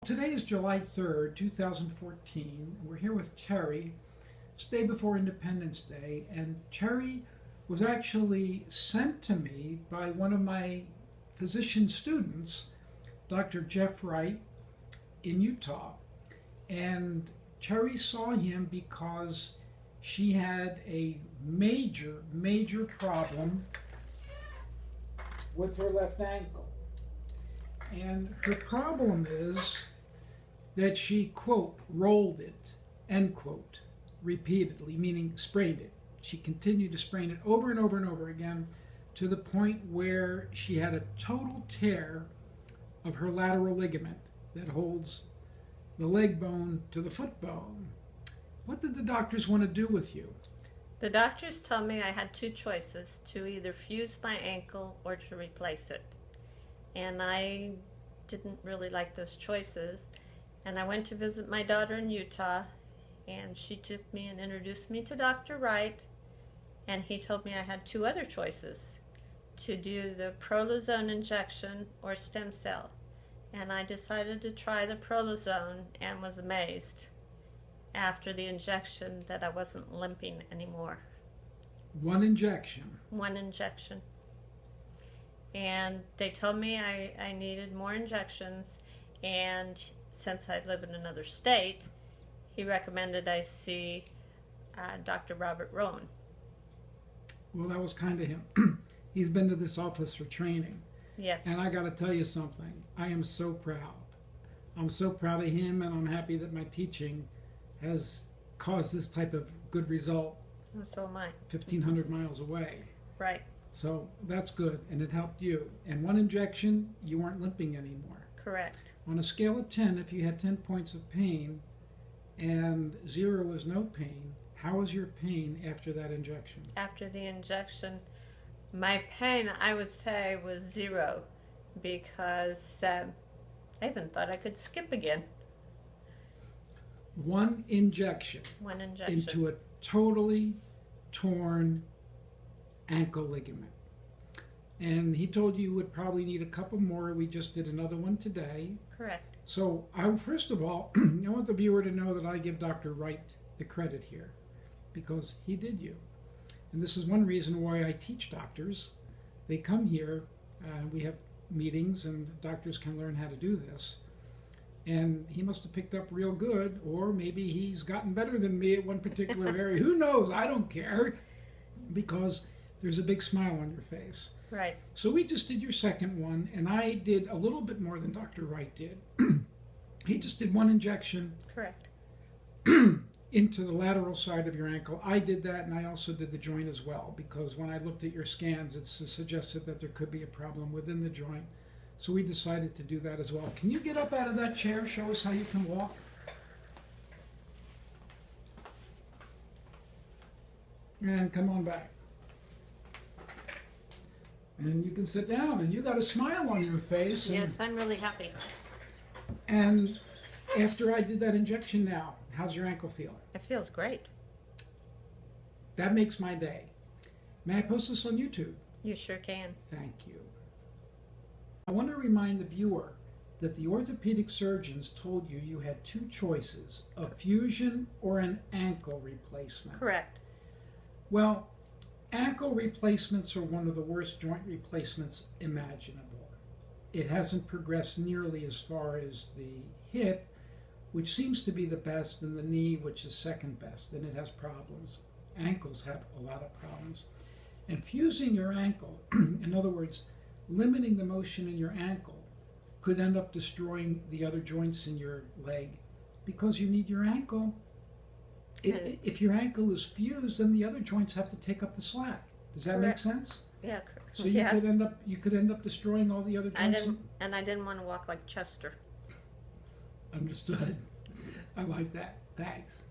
Today is July 3rd, 2014. We're here with Terry. It's the day before Independence Day, and Terry was actually sent to me by one of my physician students, Dr. Jeff Wright, in Utah. And Terry saw him because she had a major problem with her left ankle. And her problem is that she, quote, rolled it, end quote, repeatedly, meaning sprained it. She continued to sprain it over and over and over again to the point where she had a total tear of her lateral ligament that holds the leg bone to the foot bone. What did the doctors want to do with you? The doctors told me I had two choices, to either fuse my ankle or to replace it. And I didn't really like those choices. And I went to visit my daughter in Utah, and she took me and introduced me to Dr. Wright, and he told me I had two other choices, to do the prolozone injection or stem cell. And I decided to try the prolozone and was amazed after the injection that I wasn't limping anymore. One injection. One injection. And they told me I needed more injections, and since I live in another state, he recommended I see Dr. Robert Rowan. Well, that was kind of him. He's been to this office for training. Yes. And I got to tell you something. I am so proud. I'm so proud of him, and I'm happy that my teaching has caused this type of good result. So am I. 1,500 miles away. Right. So that's good, and it helped you. And one injection, you weren't limping anymore. Correct. On a scale of 10, if you had 10 points of pain and 0 was no pain, how was your pain after that injection? After the injection, my pain, I would say, was 0, because I even thought I could skip again. One injection. One injection. Into a totally torn ankle ligament. And he told you would probably need a couple more. We just did another one today. Correct. So first of all, I want the viewer to know that I give Dr. Wright the credit here, because he did you. And this is one reason why I teach doctors. They come here, we have meetings, and doctors can learn how to do this. And he must have picked up real good, or maybe he's gotten better than me at one particular area. Who knows? I don't care, because there's a big smile on your face. Right. So we just did your second one, and I did a little bit more than Dr. Wright did. He just did one injection. Correct. Into the lateral side of your ankle. I did that, and I also did the joint as well, because when I looked at your scans, it suggested that there could be a problem within the joint. So we decided to do that as well. Can you get up out of that chair? Show us how you can walk. And come on back. And you can sit down, and you got a smile on your face. Yes, I'm really happy. And after I did that injection now, how's your ankle feel? It feels great. That makes my day. May I post this on YouTube? You sure can. Thank you. I want to remind the viewer that the orthopedic surgeons told you you had two choices, a fusion or an ankle replacement. Correct. Well, ankle replacements are one of the worst joint replacements imaginable. It hasn't progressed nearly as far as the hip, which seems to be the best, and the knee, which is second best, and it has problems. Ankles have a lot of problems. And fusing your ankle, in other words, limiting the motion in your ankle, could end up destroying the other joints in your leg, because you need your ankle. If your ankle is fused, then the other joints have to take up the slack. Does that make sense? Yeah. So you could end up destroying all the other joints. I didn't want to walk like Chester. Understood. I like that. Thanks.